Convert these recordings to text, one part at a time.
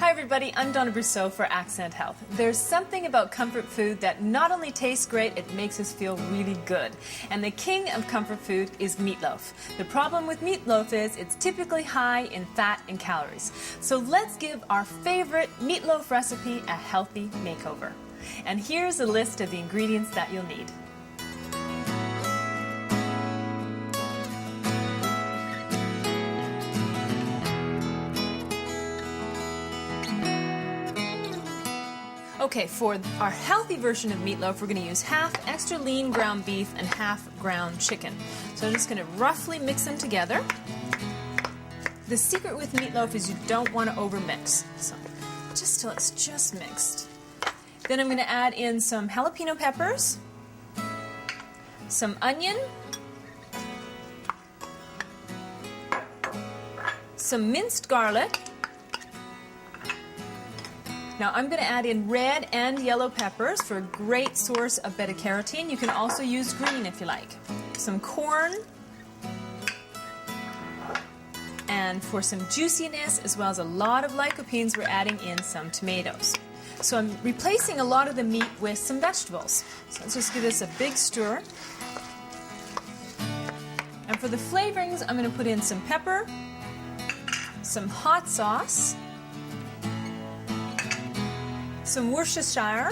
Hi everybody, I'm Donna Brousseau for Accent Health. There's something about comfort food that not only tastes great, it makes us feel really good. And the king of comfort food is meatloaf. The problem with meatloaf is it's typically high in fat and calories. So let's give our favorite meatloaf recipe a healthy makeover. And here's a list of the ingredients that you'll need. Okay, for our healthy version of meatloaf, we're going to use half extra lean ground beef and half ground chicken. So I'm just going to roughly mix them together. The secret with meatloaf is you don't want to overmix. So just till it's just mixed. Then I'm going to add in some jalapeno peppers, some onion, some minced garlic. Now I'm going to add in red and yellow peppers for a great source of beta-carotene. You can also use green if you like. Some corn. And for some juiciness as well as a lot of lycopenes, we're adding in some tomatoes. So I'm replacing a lot of the meat with some vegetables. So let's just give this a big stir. And for the flavorings, I'm going to put in some pepper, some hot sauce, some Worcestershire,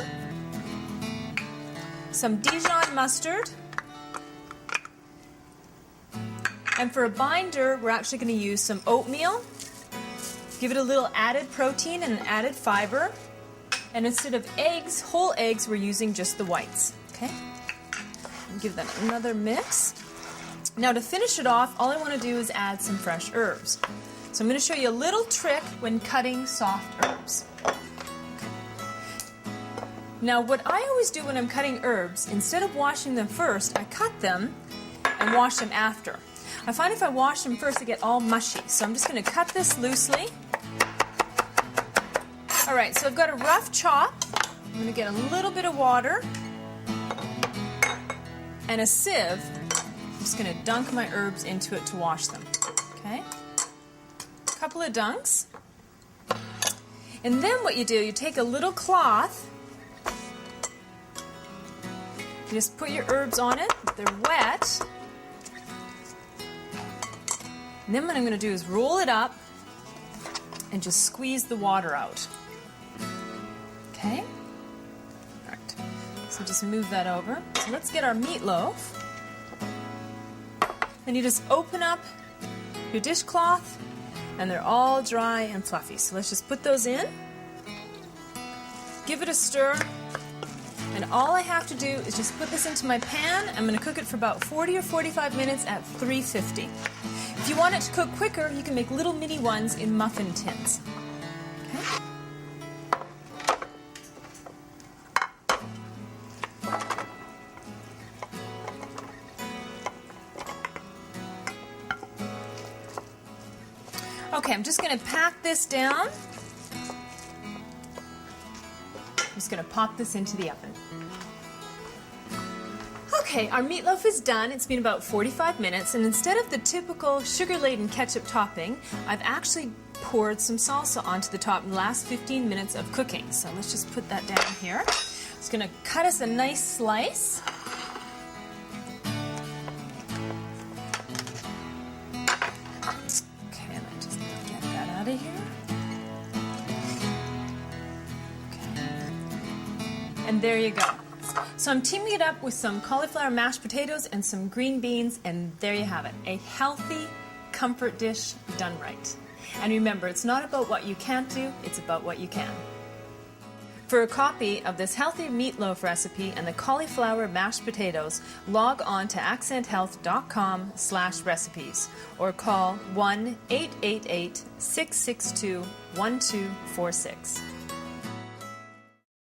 some Dijon mustard, and for a binder, we're actually going to use some oatmeal. Give it a little added protein and an added fiber. And instead of eggs, whole eggs, we're using just the whites. Okay? Give that another mix. Now to finish it off, all I want to do is add some fresh herbs. So I'm going to show you a little trick when cutting soft herbs. Now what I always do when I'm cutting herbs, instead of washing them first, I cut them and wash them after. I find if I wash them first, they get all mushy. So I'm just going to cut this loosely. Alright, so I've got a rough chop. I'm going to get a little bit of water and a sieve. I'm just going to dunk my herbs into it to wash them. Okay? A couple of dunks. And then what you do, you take a little cloth. You just put your herbs on it. They're wet. And then what I'm going to do is roll it up and just squeeze the water out. Okay? All right. So just move that over. So let's get our meatloaf. Then you just open up your dishcloth and they're all dry and fluffy. So let's just put those in. Give it a stir. And all I have to do is just put this into my pan. I'm going to cook it for about 40 or 45 minutes at 350. If you want it to cook quicker, you can make little mini ones in muffin tins. Okay? Okay, I'm just going to pack this down. I'm just going to pop this into the oven. Okay, our meatloaf is done. It's been about 45 minutes, and instead of the typical sugar-laden ketchup topping, I've actually poured some salsa onto the top in the last 15 minutes of cooking. So let's just put that down here. It's going to cut us a nice slice. Okay, let me just get that out of here. And there you go. So I'm teaming it up with some cauliflower mashed potatoes and some green beans, and there you have it. A healthy comfort dish done right. And remember, it's not about what you can't do, it's about what you can. For a copy of this healthy meatloaf recipe and the cauliflower mashed potatoes, log on to accenthealth.com/recipes or call 1-888-662-1246.